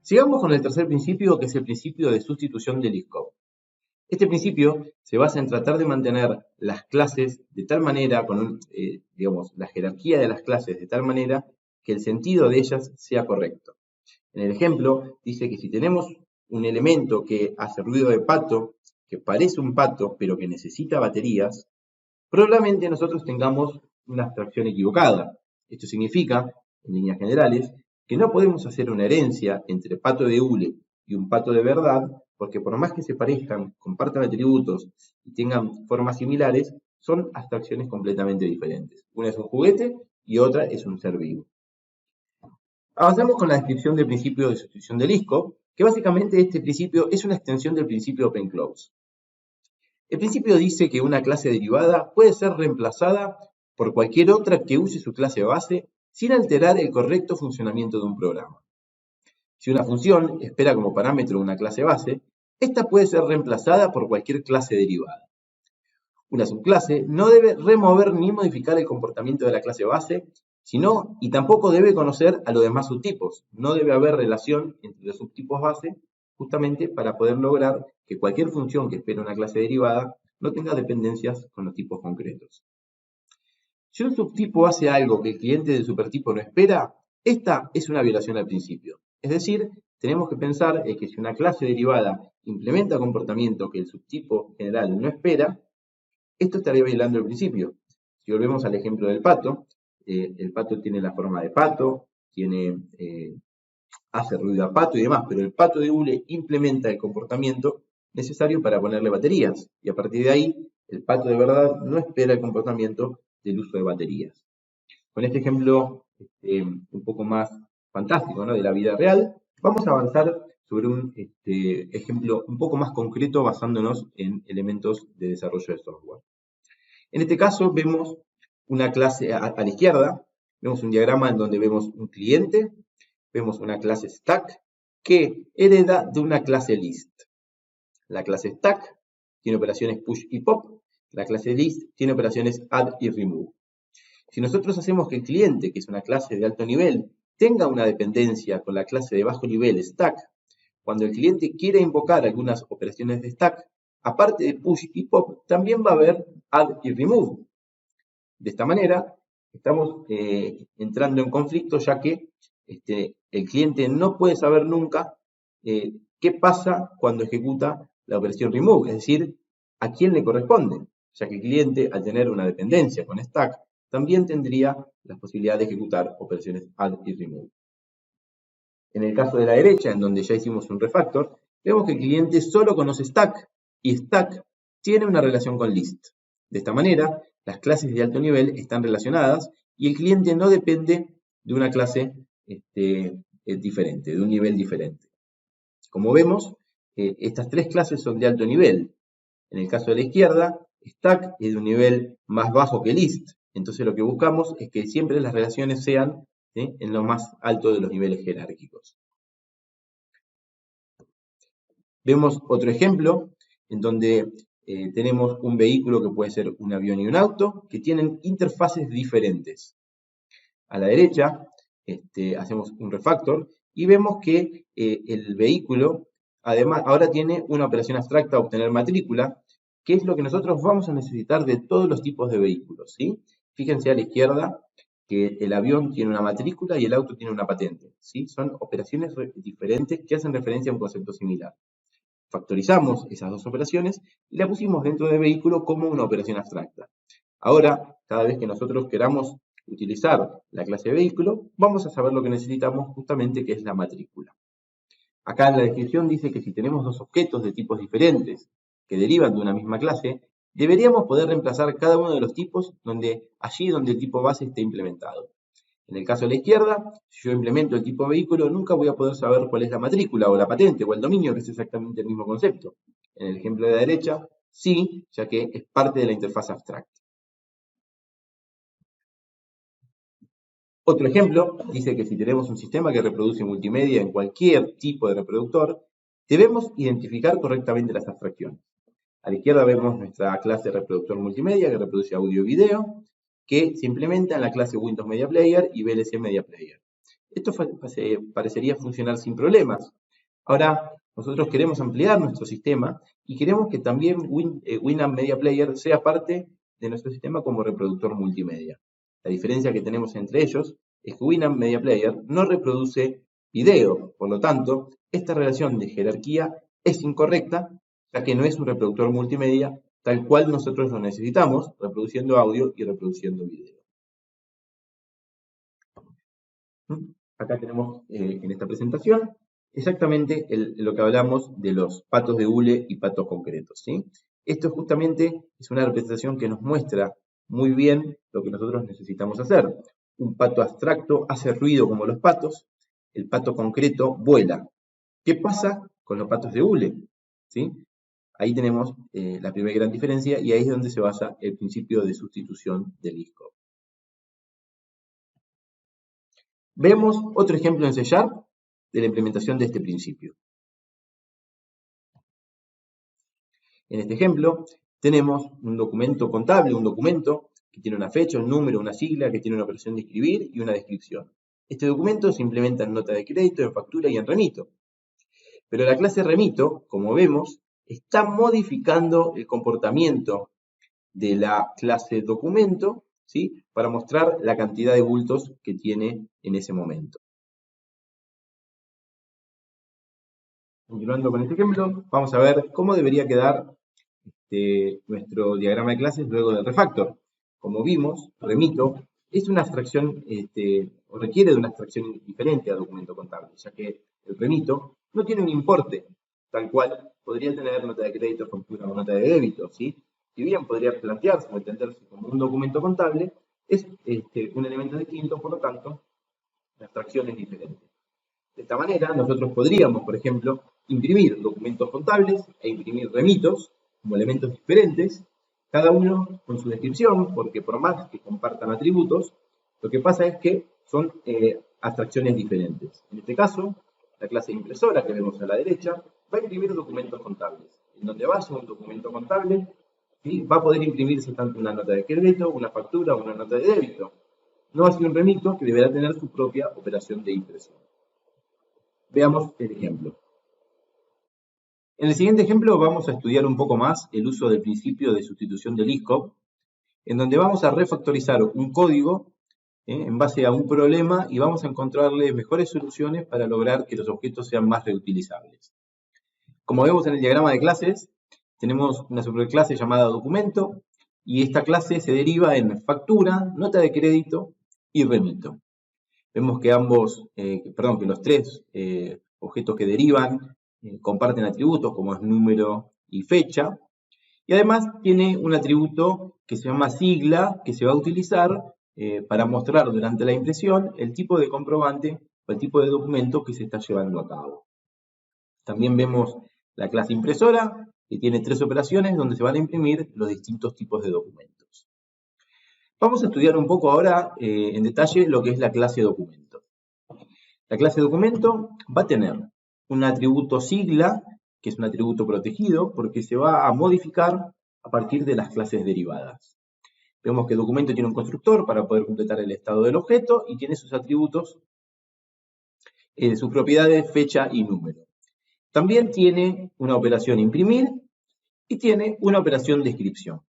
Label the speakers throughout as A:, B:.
A: Sigamos con el tercer principio, que es el principio de sustitución de Liskov. Este principio se basa en tratar de mantener las clases de tal manera, la jerarquía de las clases de tal manera que el sentido de ellas sea correcto. En el ejemplo dice que si tenemos un elemento que hace ruido de pato, que parece un pato, pero que necesita baterías, probablemente nosotros tengamos una abstracción equivocada. Esto significa, en líneas generales, que no podemos hacer una herencia entre pato de hule y un pato de verdad, porque por más que se parezcan, compartan atributos y tengan formas similares, son abstracciones completamente diferentes. Una es un juguete y otra es un ser vivo. Avanzamos con la descripción del principio de sustitución de Liskov, que básicamente este principio es una extensión del principio open close. El principio dice que una clase derivada puede ser reemplazada por cualquier otra que use su clase base sin alterar el correcto funcionamiento de un programa. Si una función espera como parámetro una clase base, esta puede ser reemplazada por cualquier clase derivada. Una subclase no debe remover ni modificar el comportamiento de la clase base, sino y tampoco debe conocer a los demás subtipos. No debe haber relación entre los subtipos base, justamente para poder lograr que cualquier función que espere una clase derivada no tenga dependencias con los tipos concretos. Si un subtipo hace algo que el cliente del supertipo no espera, esta es una violación al principio. Es decir, tenemos que pensar que si una clase derivada implementa comportamiento que el subtipo general no espera, esto estaría violando el principio. Si volvemos al ejemplo del pato, el pato tiene la forma de pato, hace ruido a pato y demás, pero el pato de hule implementa el comportamiento necesario para ponerle baterías, y a partir de ahí, el pato de verdad no espera el comportamiento del uso de baterías. Con este ejemplo un poco más fantástico, ¿no?, de la vida real, vamos a avanzar sobre un ejemplo un poco más concreto basándonos en elementos de desarrollo de software. En este caso vemos una clase a la izquierda, vemos un diagrama en donde vemos un cliente, vemos una clase stack que hereda de una clase list. La clase stack tiene operaciones push y pop, la clase list tiene operaciones add y remove. Si nosotros hacemos que el cliente, que es una clase de alto nivel, tenga una dependencia con la clase de bajo nivel stack, cuando el cliente quiera invocar algunas operaciones de stack, aparte de push y pop, también va a haber add y remove. De esta manera, estamos entrando en conflicto, ya que el cliente no puede saber nunca qué pasa cuando ejecuta la operación remove, es decir, a quién le corresponde, ya que el cliente, al tener una dependencia con stack, también tendría la posibilidad de ejecutar operaciones add y remove. En el caso de la derecha, en donde ya hicimos un refactor, vemos que el cliente solo conoce stack, y stack tiene una relación con list. De esta manera, las clases de alto nivel están relacionadas y el cliente no depende de una clase diferente, de un nivel diferente. Como vemos, estas tres clases son de alto nivel. En el caso de la izquierda, stack es de un nivel más bajo que list. Entonces lo que buscamos es que siempre las relaciones sean en lo más alto de los niveles jerárquicos. Vemos otro ejemplo en donde tenemos un vehículo que puede ser un avión y un auto, que tienen interfaces diferentes. A la derecha hacemos un refactor y vemos que el vehículo además ahora tiene una operación abstracta, obtener matrícula, que es lo que nosotros vamos a necesitar de todos los tipos de vehículos, ¿sí? Fíjense a la izquierda que el avión tiene una matrícula y el auto tiene una patente, ¿sí? Son operaciones diferentes que hacen referencia a un concepto similar. Factorizamos esas dos operaciones y la pusimos dentro del vehículo como una operación abstracta. Ahora, cada vez que nosotros queramos utilizar la clase de vehículo, vamos a saber lo que necesitamos justamente, que es la matrícula. Acá en la descripción dice que si tenemos dos objetos de tipos diferentes que derivan de una misma clase, deberíamos poder reemplazar cada uno de los tipos allí donde el tipo base esté implementado. En el caso de la izquierda, si yo implemento el tipo vehículo, nunca voy a poder saber cuál es la matrícula o la patente o el dominio, que es exactamente el mismo concepto. En el ejemplo de la derecha, sí, ya que es parte de la interfaz abstracta. Otro ejemplo dice que si tenemos un sistema que reproduce multimedia en cualquier tipo de reproductor, debemos identificar correctamente las abstracciones. A la izquierda vemos nuestra clase reproductor multimedia que reproduce audio y video, que se implementa en la clase Windows Media Player y VLC Media Player. Esto parecería funcionar sin problemas. Ahora, nosotros queremos ampliar nuestro sistema y queremos que también Winamp Media Player sea parte de nuestro sistema como reproductor multimedia. La diferencia que tenemos entre ellos es que Winamp Media Player no reproduce video, por lo tanto, esta relación de jerarquía es incorrecta, ya que no es un reproductor multimedia tal cual nosotros lo necesitamos, reproduciendo audio y reproduciendo video. Acá tenemos en esta presentación exactamente lo que hablamos de los patos de hule y patos concretos, ¿sí? Esto justamente es una representación que nos muestra muy bien lo que nosotros necesitamos hacer. Un pato abstracto hace ruido como los patos, el pato concreto vuela. ¿Qué pasa con los patos de hule? ¿Sí? Ahí tenemos la primera gran diferencia y ahí es donde se basa el principio de sustitución del ISCO. Vemos otro ejemplo en C# de la implementación de este principio. En este ejemplo tenemos un documento contable, un documento que tiene una fecha, un número, una sigla, que tiene una operación de escribir y una descripción. Este documento se implementa en nota de crédito, en factura y en remito. Pero la clase remito, como vemos, está modificando el comportamiento de la clase documento, ¿sí?, para mostrar la cantidad de bultos que tiene en ese momento. Continuando con este ejemplo, vamos a ver cómo debería quedar nuestro diagrama de clases luego del refactor. Como vimos, remito es una abstracción, o requiere de una abstracción diferente a documento contable, ya que el remito no tiene un importe, tal cual podría tener nota de crédito, factura o nota de débito, ¿sí? Si bien podría plantearse o entenderse como un documento contable, es un elemento distinto, por lo tanto, la abstracción es diferente. De esta manera, nosotros podríamos, por ejemplo, imprimir documentos contables e imprimir remitos como elementos diferentes, cada uno con su descripción, porque por más que compartan atributos, lo que pasa es que son abstracciones diferentes. En este caso, la clase impresora que vemos a la derecha va a imprimir documentos contables. En donde vaya un documento contable, ¿sí?, va a poder imprimirse tanto una nota de crédito, una factura o una nota de débito. No así un remito que deberá tener su propia operación de impresión. Veamos el ejemplo. En el siguiente ejemplo vamos a estudiar un poco más el uso del principio de sustitución del ISCO, en donde vamos a refactorizar un código en base a un problema y vamos a encontrarle mejores soluciones para lograr que los objetos sean más reutilizables. Como vemos en el diagrama de clases, tenemos una superclase llamada documento y esta clase se deriva en factura, nota de crédito y remito. Vemos que que los tres objetos que derivan comparten atributos como es número y fecha, y además tiene un atributo que se llama sigla, que se va a utilizar para mostrar durante la impresión el tipo de comprobante o el tipo de documento que se está llevando a cabo. También vemos la clase impresora, que tiene tres operaciones donde se van a imprimir los distintos tipos de documentos. Vamos a estudiar un poco ahora en detalle lo que es la clase documento. La clase documento va a tener un atributo sigla, que es un atributo protegido, porque se va a modificar a partir de las clases derivadas. Vemos que documento tiene un constructor para poder completar el estado del objeto y tiene sus atributos, sus propiedades, fecha y número. También tiene una operación imprimir y tiene una operación descripción.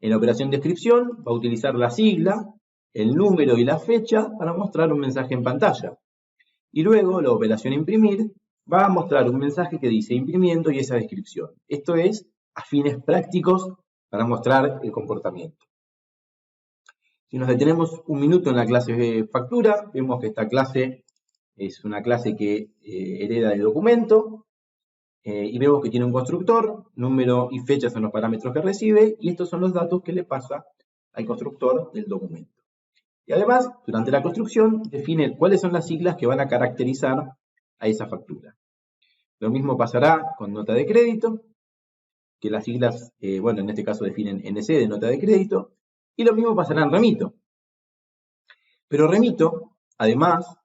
A: En la operación descripción va a utilizar la sigla, el número y la fecha para mostrar un mensaje en pantalla. Y luego la operación imprimir va a mostrar un mensaje que dice imprimiendo y esa descripción. Esto es a fines prácticos para mostrar el comportamiento. Si nos detenemos un minuto en la clase de factura, vemos que esta clase es una clase que hereda del documento y vemos que tiene un constructor, número y fecha son los parámetros que recibe y estos son los datos que le pasa al constructor del documento. Y además, durante la construcción, define cuáles son las siglas que van a caracterizar a esa factura. Lo mismo pasará con nota de crédito, que las siglas, en este caso definen NC de nota de crédito, y lo mismo pasará en remito. Pero remito, además,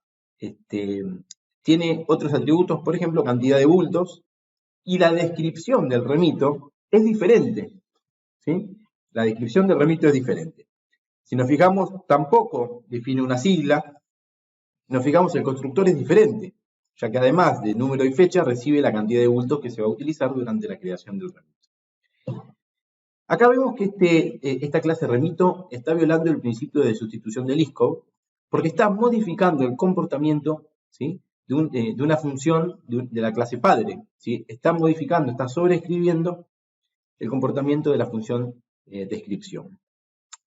A: tiene otros atributos, por ejemplo, cantidad de bultos, y la descripción del remito es diferente, ¿sí? La descripción del remito es diferente. Si nos fijamos, tampoco define una sigla, nos fijamos, el constructor es diferente, ya que además de número y fecha, recibe la cantidad de bultos que se va a utilizar durante la creación del remito. Acá vemos que esta clase remito está violando el principio de sustitución de Liskov, porque está modificando el comportamiento, ¿sí?, de una función de la clase padre, ¿sí? Está modificando, está sobreescribiendo el comportamiento de la función descripción.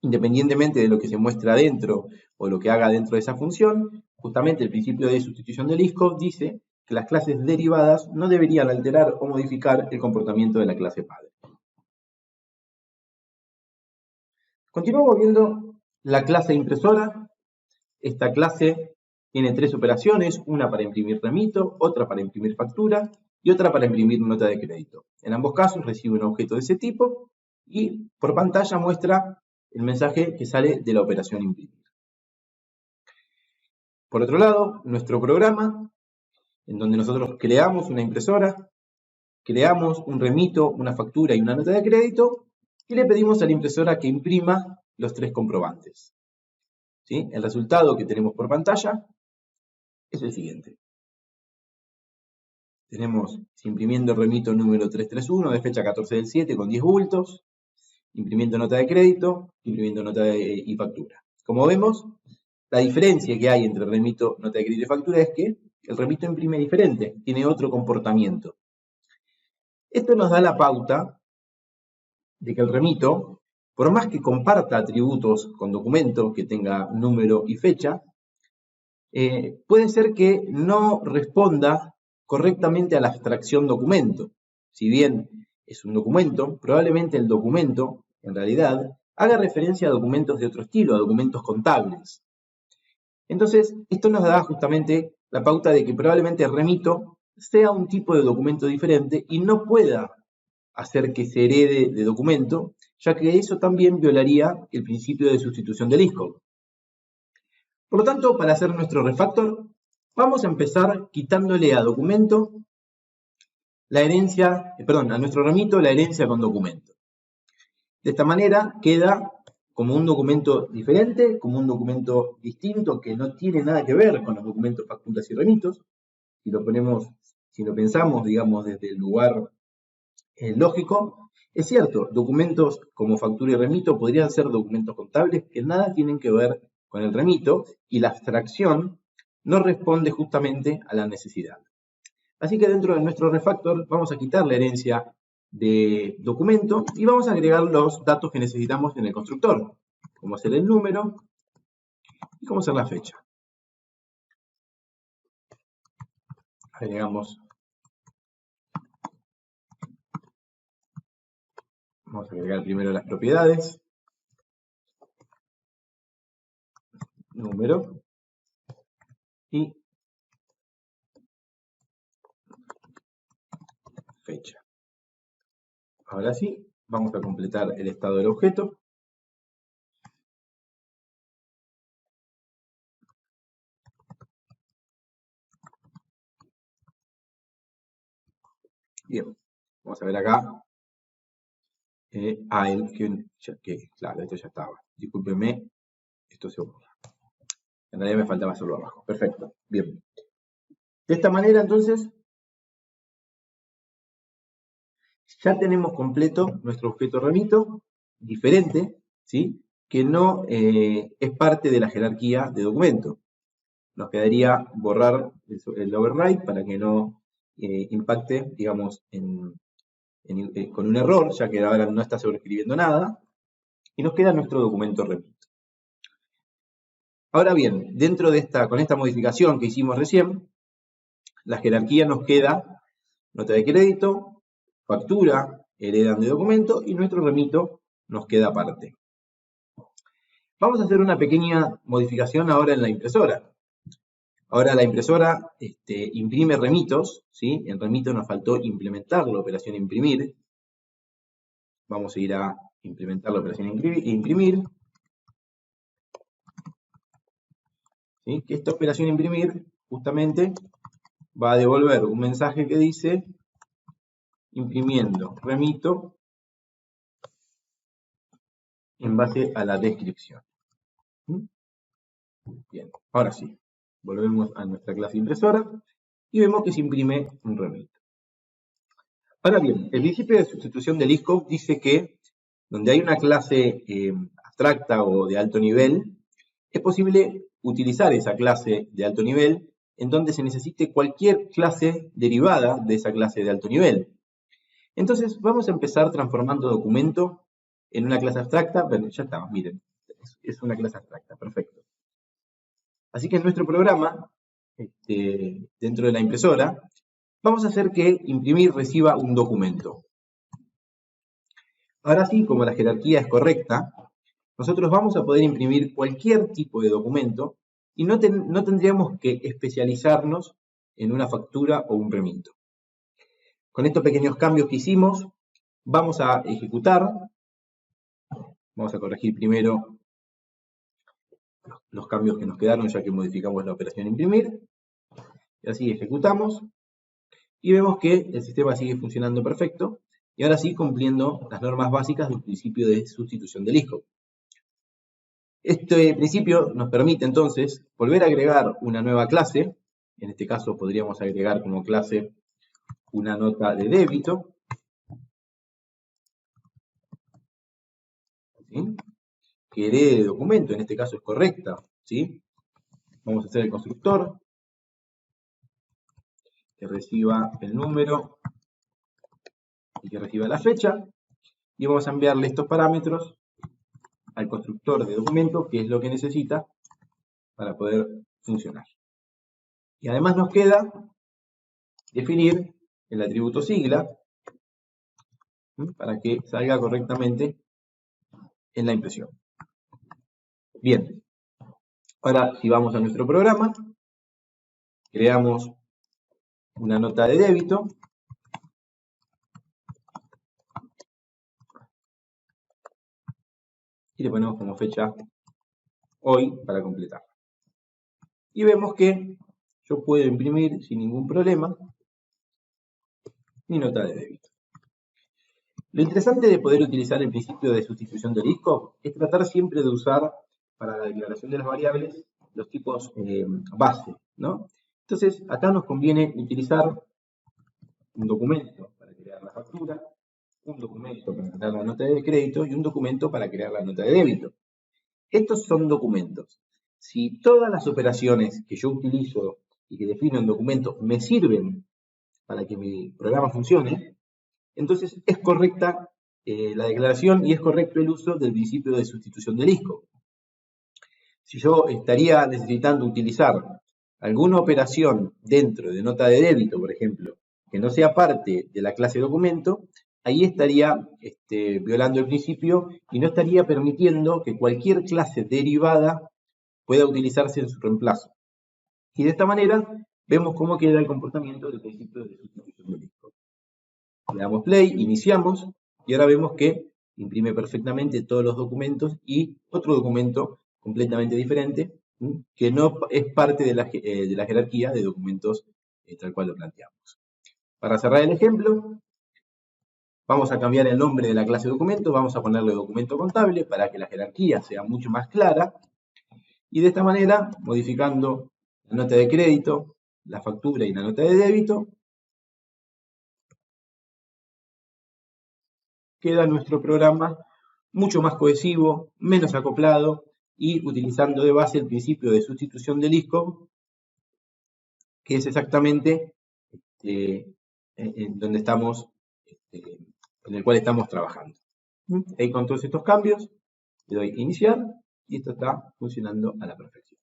A: Independientemente de lo que se muestra dentro o lo que haga dentro de esa función, justamente el principio de sustitución de Liskov dice que las clases derivadas no deberían alterar o modificar el comportamiento de la clase padre. Continuamos viendo la clase impresora. Esta clase tiene tres operaciones, una para imprimir remito, otra para imprimir factura y otra para imprimir nota de crédito. En ambos casos recibe un objeto de ese tipo y por pantalla muestra el mensaje que sale de la operación imprimir. Por otro lado, nuestro programa, en donde nosotros creamos una impresora, creamos un remito, una factura y una nota de crédito, y le pedimos a la impresora que imprima los tres comprobantes. ¿Sí? El resultado que tenemos por pantalla es el siguiente. Tenemos imprimiendo remito número 331 de fecha 14 del 7 con 10 bultos, imprimiendo nota de crédito, imprimiendo nota y factura. Como vemos, la diferencia que hay entre remito, nota de crédito y factura es que el remito imprime diferente, tiene otro comportamiento. Esto nos da la pauta de que el remito, por más que comparta atributos con documento, que tenga número y fecha, puede ser que no responda correctamente a la abstracción documento. Si bien es un documento, probablemente el documento, en realidad, haga referencia a documentos de otro estilo, a documentos contables. Entonces, esto nos da justamente la pauta de que probablemente el remito sea un tipo de documento diferente y no pueda hacer que se herede de documento, ya que eso también violaría el principio de sustitución de Liskov. Por lo tanto, para hacer nuestro refactor, vamos a empezar quitándole a documento la herencia, a nuestro remito la herencia con documento. De esta manera queda como un documento diferente, como un documento distinto que no tiene nada que ver con los documentos, facturas y remitos. Si lo pensamos, digamos, desde el lugar lógico, es cierto, documentos como factura y remito podrían ser documentos contables que nada tienen que ver con el remito y la abstracción no responde justamente a la necesidad. Así que dentro de nuestro refactor vamos a quitar la herencia de documento y vamos a agregar los datos que necesitamos en el constructor, como ser el número y como ser la fecha. Vamos a agregar primero las propiedades, número y fecha. Ahora sí, vamos a completar el estado del objeto. Bien, vamos a ver acá. Claro, esto ya estaba. Discúlpenme, esto se borra. En realidad me faltaba solo abajo. Perfecto, bien. De esta manera, entonces, ya tenemos completo nuestro objeto remito, diferente, ¿sí?, que no es parte de la jerarquía de documento. Nos quedaría borrar el override para que no impacte, digamos, con un error, ya que ahora no está sobreescribiendo nada, y nos queda nuestro documento remito. Ahora bien, con esta modificación que hicimos recién, la jerarquía nos queda nota de crédito, factura, heredan de documento y nuestro remito nos queda aparte. Vamos a hacer una pequeña modificación ahora en la impresora. Ahora la impresora imprime remitos, ¿sí? En remito nos faltó implementar la operación imprimir. Vamos a ir a implementar la operación imprimir. ¿Sí? Que esta operación imprimir justamente va a devolver un mensaje que dice imprimiendo remito en base a la descripción. Bien, ahora sí. Volvemos a nuestra clase impresora y vemos que se imprime un remito. Ahora bien, el principio de sustitución de LeetCode dice que donde hay una clase abstracta o de alto nivel, es posible utilizar esa clase de alto nivel en donde se necesite cualquier clase derivada de esa clase de alto nivel. Entonces vamos a empezar transformando documento en una clase abstracta. Bueno, ya está, miren, es una clase abstracta, perfecto. Así que en nuestro programa, dentro de la impresora, vamos a hacer que imprimir reciba un documento. Ahora sí, como la jerarquía es correcta, nosotros vamos a poder imprimir cualquier tipo de documento y no tendríamos que especializarnos en una factura o un remito. Con estos pequeños cambios que hicimos, vamos a ejecutar. Vamos a corregir primero los cambios que nos quedaron ya que modificamos la operación imprimir. Y así ejecutamos. Y vemos que el sistema sigue funcionando perfecto. Y ahora sí cumpliendo las normas básicas del principio de sustitución de LeetCode. Este principio nos permite entonces volver a agregar una nueva clase. En este caso podríamos agregar como clase una nota de débito. ¿Sí? Que herede de documento, en este caso es correcta. ¿Sí? Vamos a hacer el constructor que reciba el número y que reciba la fecha. Y vamos a enviarle estos parámetros al constructor de documento, que es lo que necesita para poder funcionar. Y además nos queda definir el atributo sigla para que salga correctamente en la impresión. Bien, ahora si vamos a nuestro programa, creamos una nota de débito. Y le ponemos como fecha hoy para completar. Y vemos que yo puedo imprimir sin ningún problema mi nota de débito. Lo interesante de poder utilizar el principio de sustitución de LeetCode es tratar siempre de usar para la declaración de las variables los tipos base, ¿no? Entonces, acá nos conviene utilizar un documento para crear la factura, un documento para crear la nota de crédito y un documento para crear la nota de débito. Estos son documentos. Si todas las operaciones que yo utilizo y que defino en documento me sirven para que mi programa funcione, entonces es correcta la declaración y es correcto el uso del principio de sustitución de LeetCode. Si yo estaría necesitando utilizar alguna operación dentro de nota de débito, por ejemplo, que no sea parte de la clase documento, ahí estaría violando el principio y no estaría permitiendo que cualquier clase derivada pueda utilizarse en su reemplazo. Y de esta manera vemos cómo queda el comportamiento del principio de sustitución de LeetCode. Le damos play, iniciamos, y ahora vemos que imprime perfectamente todos los documentos y otro documento completamente diferente, que no es parte de la jerarquía de documentos tal cual lo planteamos. Para cerrar el ejemplo, vamos a cambiar el nombre de la clase documento, vamos a ponerle documento contable para que la jerarquía sea mucho más clara. Y de esta manera, modificando la nota de crédito, la factura y la nota de débito, queda nuestro programa mucho más cohesivo, menos acoplado y utilizando de base el principio de sustitución de LeetCode, que es exactamente en donde estamos, en el cual estamos trabajando. Ahí con todos estos cambios, le doy iniciar y esto está funcionando a la perfección.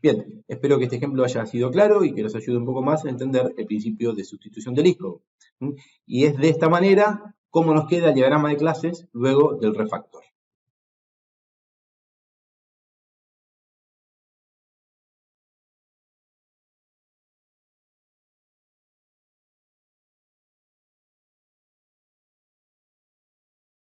A: Bien, espero que este ejemplo haya sido claro y que los ayude un poco más a entender el principio de sustitución de LeetCode. Y es de esta manera cómo nos queda el diagrama de clases luego del refactor.